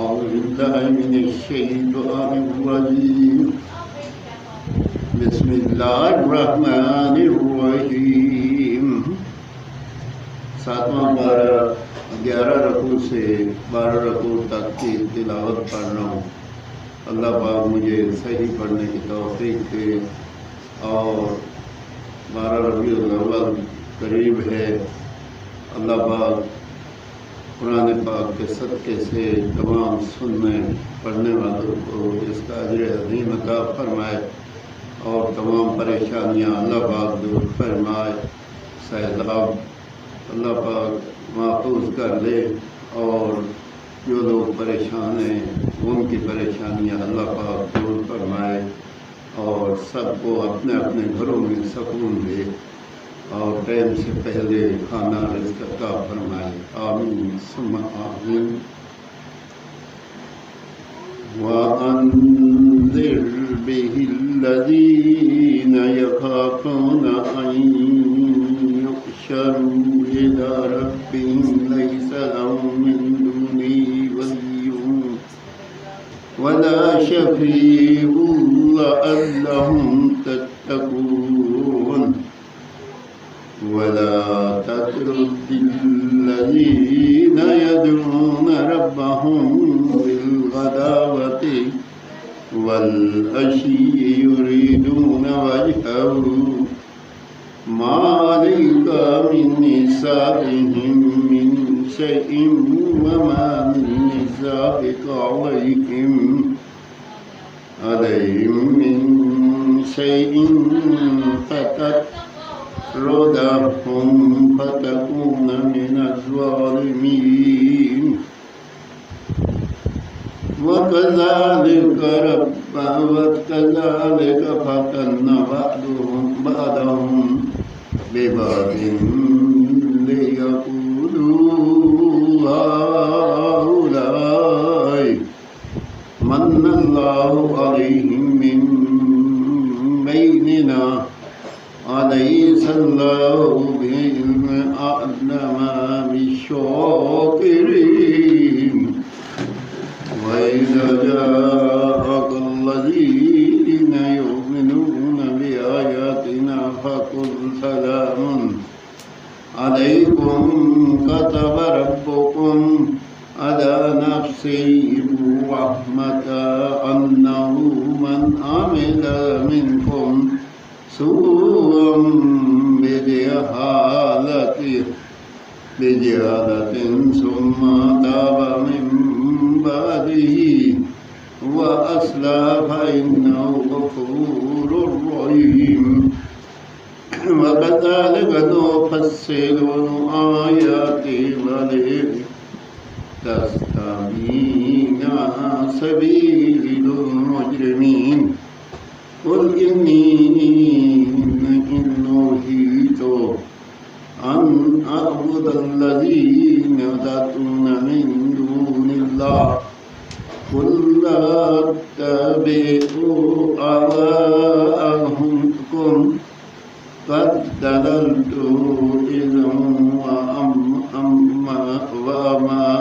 أعوذ بالله من الشيطان الرجيم بسم الله الرحمن الرحیم۔ ساتواں پارہ 11 رکوع سے 12 رکوع تک کی تلاوت پڑھ رہا ہوں۔ اللہ پاک مجھے صحیح پڑھنے کی توفیق دے، اور 12 ربیع الاول قریب ہے۔ اللہ پاک قرآن پاک کے صدقے سے تمام سننے پڑھنے والوں کو اس کا اجر عظیم عطا فرمائے، اور تمام پریشانیاں اللہ پاک دور فرمائے، سیلاب اللہ پاک محفوظ کر لے، اور جو لوگ پریشان ہیں ان کی پریشانیاں اللہ پاک دور فرمائے، اور سب کو اپنے اپنے گھروں میں سکون دے، اور ٹائم سے پہلے کھانا رزق عطا فرمائے، آمین ثم آمین۔ وَأَنذِرْ بِهِ الَّذِينَ يَخَافُونَ أَن يُحْشَرُوا إِلَىٰ رَبِّهِمْ لَيْسَ لَهُم مِّن دُونِهِ وَلِيٌّ وَلَا شَفِيعٌ لَّعَلَّهُمْ تَتَّقُونَ۔ وَلَا تَطْرُدِ الَّذِينَ يَدْعُونَ رَبَّهُم بِالْغَدَاوَةِ وَالْعَشِيِّ يُرِيدُونَ وَجْهَهُ مَا عَلَيْكَ مِنْ حِسَابِهِم مِّن شَيْءٍ وَمَا مِنْ حِسَابِكَ عَلَيْهِم مِّن شَيْءٍ فَتَطْرُدَهُمْ فَتَكُونَ مِنَ الظَّالِمِينَ۔ وَكَذَلِكَ فَتَنَّا بَعْضَهُم بِبَعْضٍ لِيَقُولُوا هَٰؤُلَاءِ مَنَّ اللَّهُ عَلَيْهِم مِّن بَيْنِنَا أَلَيْسَ اللَّهُ بِأَعْلَمَ بِالشَّاكِرِينَ۔ وَإِذَا جَاءَكَ الَّذِينَ يُؤْمِنُونَ بِآيَاتِنَا فَقُلْ سَلَامٌ عَلَيْكُمْ كَتَبَ رَبُّكُمْ عَلَىٰ نَفْسِهِ الرَّحْمَةَ أَنَّهُ مَنْ عَمِلَ مِنكُمْ سُوءًا بِجَهَالَةٍ ثُمَّ تَابَ مِن بَعْدِهِ وَأَصْلَحَ فَإِنَّهُ غَفُورٌ رَّحِيمٌ۔ وَكَذَلِكَ نُفَصِّلُ الْآيَاتِ وَلِتَسْتَبِينَ سَبِيلُ الْمُجْرِمِينَ۔ قُلْ إِنِّي نُهِيتُ أَنْ أَعْبُدَ الَّذِينَ تَدْعُونَ مِن دُونِ اللَّهِ قُل لَّا أَتَّبِعُ أَهْوَاءَكُمْ قَدْ ضَلَلْتُ إِذًا وَمَا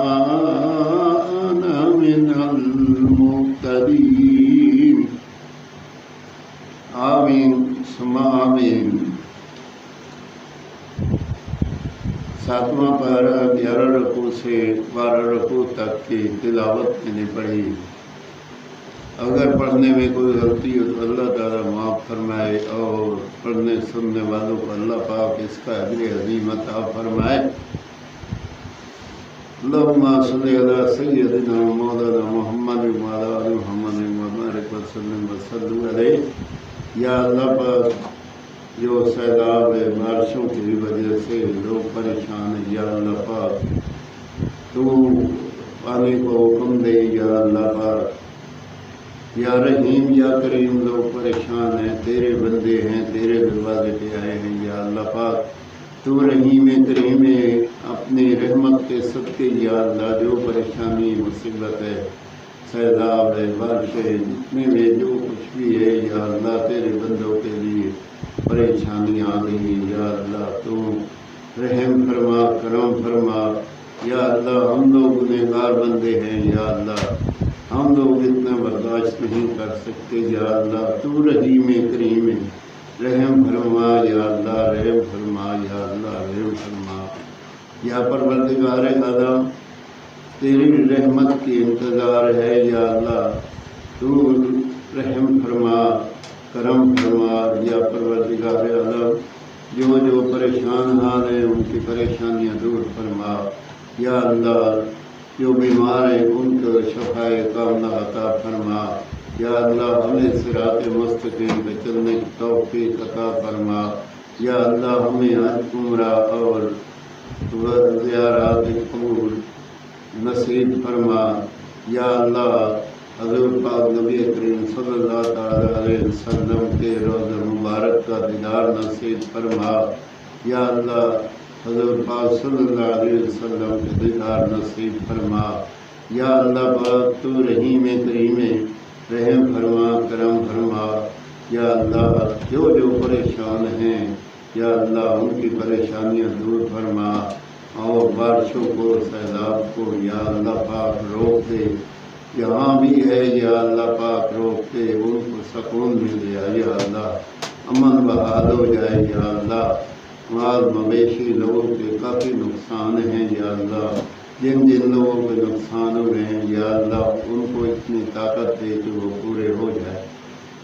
أَنَا مِنَ الْمُهْتَدِينَ۔ آمین ثم آمین۔ ساتواں پارہ 11 رکوع سے 12 رکوع تک کی تلاوت میں نے پڑھی۔ اگر پڑھنے میں کوئی غلطی ہو تو اللہ تعالیٰ معاف فرمائے، اور پڑھنے سننے والوں کو اللہ پاک اس کا اجر عظیم عطا فرمائے۔ اللہم صلی علی سیدنا مولانا محمد وعلی آل محمد وبارک وسلم علیہ۔ یا اللہ پاک، جو سیلاب بارشوں کی وجہ سے لوگ پریشان ہیں، یا اللہ پاک تو پانی کو حکم دے، یا اللہ پاک، یا رحیم یا کریم، لوگ پریشان ہیں، تیرے بندے ہیں، تیرے دروازے پہ آئے ہیں، یا اللہ پاک تو رحیم کریم اپنی رحمت کے صدقے، یا اللہ جو پریشانی مصیبت ہے، سیلاب ہے، بارش ہے، جتنے میں جو کچھ بھی ہے، یا اللہ تیرے بندوں کے لیے پریشانی آ گئی، یا اللہ تو رحم فرما، کرم فرما، یا اللہ ہم لوگ گنہگار بندے ہیں، یا اللہ ہم لوگ اتنا برداشت نہیں کر سکتے، یا اللہ تو رحیم کریم رحم فرما، یا اللہ رحم فرما، یا اللہ رحم فرما۔ یا پروردگار عالم تیری رحمت کی انتظار ہے، یا اللہ تو رحم فرما، کرم فرما۔ یا پروردگار عالم جو پریشان حال ہیں ان کی پریشانیاں دور فرما، یا اللہ جو بیمار ہیں ان کو شفائے کاملہ عطا فرما، یا اللہ ہمیں صراط مستقیم پہ چلنے کی توفیق عطا فرما، یا اللہ ہمیں حج عمرہ اور زیارات قبول نصیب فرما، یا اللہ حضور پاک نبی کریم صلی اللہ تعالی علیہ وسلم کے روضہ مبارک کا دیدار نصیب فرما، یا اللہ حضور پاک صلی اللہ علیہ وسلم کے دیدار نصیب فرما، یا اللہ پاک تو رحیم کریم رحم فرما، کرم فرما، یا اللہ جو پریشان ہیں یا اللہ ان کی پریشانیاں دور فرما، اور بارشوں کو سیلاب کو یا اللہ پاک روک دے، جہاں بھی ہے یا اللہ پاک روک دے، ان کو سکون مل جائے، یا اللہ امن بحال ہو جائے، یا اللہ مال مویشی لوگوں کے کافی نقصان ہیں، یا اللہ جن لوگوں کے نقصان ہوئے ہیں یا اللہ ان کو اتنی طاقت دے کہ وہ پورے ہو جائے۔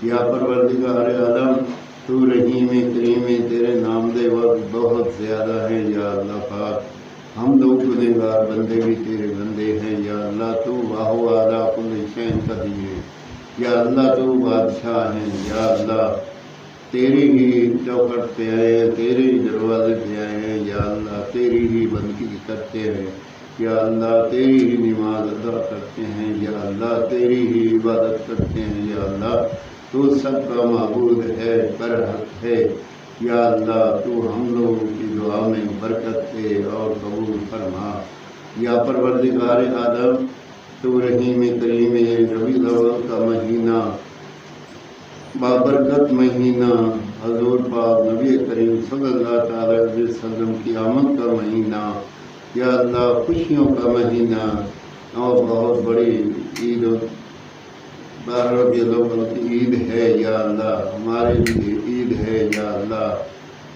یا پروردگار عالم تو رحیم کریم تیرے نام دے وقت بہت زیادہ ہیں، یا اللہ پاک ہم لوگ گنہگار بندے بھی تیرے بندے ہیں، یا اللہ تو واہو اعلیٰ کل شین قدیر، یا اللہ تو بادشاہ ہیں، یا اللہ تیری ہی چوکھٹ پہ آئے ہیں، تیرے ہی دروازے پہ آئے ہیں، یا اللہ تیری ہی بندگی کرتے ہیں، یا اللہ تیری ہی نماز ادا کرتے ہیں، یا اللہ تیری ہی عبادت کرتے ہیں، یا اللہ تو سب کا معبود ہے، برحق ہے، یا اللہ تو ہم لوگوں کی دعا میں برکت دے اور قبول فرما۔ یا پروردگار عالم تو رحیم کریم ربیع الاول کا مہینہ بابرکت مہینہ، حضور پاک نبی کریم صلی اللہ تعالی علیہ وسلم کی آمد کا مہینہ، یا اللہ خوشیوں کا مہینہ، اور بہت بڑی عید 12 ربیع الاول کی عید ہے، یا اللہ ہمارے لیے عید ہے، یا اللہ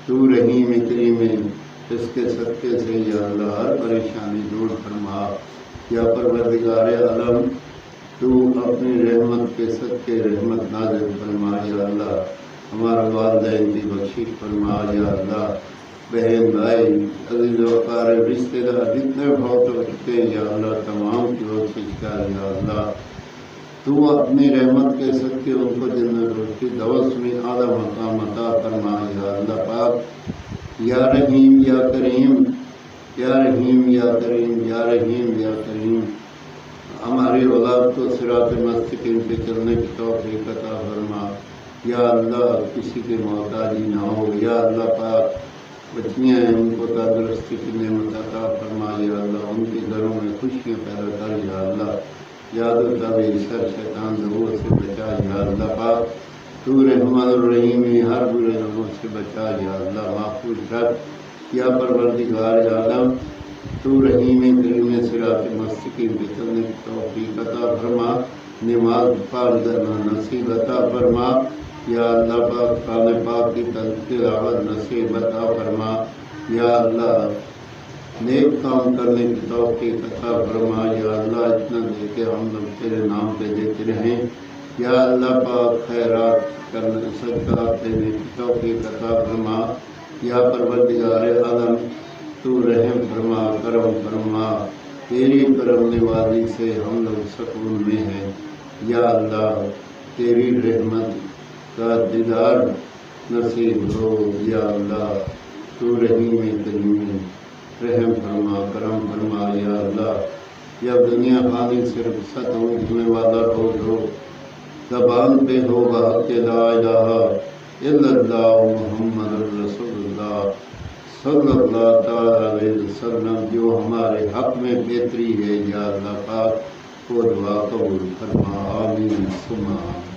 تو رحیم کریم اس کے صدقے سے یا اللہ ہر پریشانی دور فرما۔ یا پروردگار عالم تو اپنی رحمت کے صدقے رحمت نازل فرما، یا اللہ ہمارے والدین کی بخشش فرما، یا اللہ بہن بھائی عزیز و اقارب رشتے دار جتنے بہت ہو چکے یا اللہ تمام کی بخشش کر، یا اللہ تو اپنی رحمت کے صدقے ان کو جنت روشی دوس میں اعلیٰ مقام عطا فرما، یا اللہ پاک یا رحیم یا کریم، یا رحیم یا کریم، یا رحیم یا کریم ہماری اولاد کو صراط مستقیم پہ چلنے کی توفیق عطا فرما، یا اللہ کسی کے محتاجی نہ ہو، یا اللہ پاک بچیاں ہیں ان کو تندرستی کی نعمت عطا فرما، یا اللہ ان کے گھروں میں خوشیاں پیدا کر، یا اللہ یاد و تعبیر شر شیطان ضرور سے بچا، یا اللہ پاک تو رحمان الرحیم ہر برے لوگوں سے بچا، یا اللہ محفوظ رکھ۔ یا پروردگار عالم تو رحیم کریم صراط مستقیم پہ چلنے کی توفیق عطا فرما، نماز پاک کرنا نصیب عطا فرما، یا اللہ پاک قرآن پاک کی تلاوت نصیب عطا فرما، یا اللہ نیک کام کرنے کی توفیق عطا فرما، یا اللہ اتنا دے کے ہم لوگ تیرے نام پہ دیتے رہیں، یا اللہ پاک خیرات کرنے صدقات دینے کی توفیق عطا فرما۔ یا پروردگار عالم تو رحم فرما، کرم فرما، تیری کرم نوازی سے ہم لوگ سکون میں ہیں، یا اللہ تیری رحمت کا دیدار نصیب ہو، یا اللہ تو رحیم کریم رحم فرما، کرم فرما، یا اللہ جب دنیا فانی صرف ستوں ہونے والا ہو زبان پہ ہوگا کہ لا الہ الا اللہ محمد رسول اللہ صلی اللہ تعالی علیہ وسلم، جو ہمارے حق میں بہتری ہے، یا اللہ پاک وہ دعا قبول فرما، آمین ثم آمین۔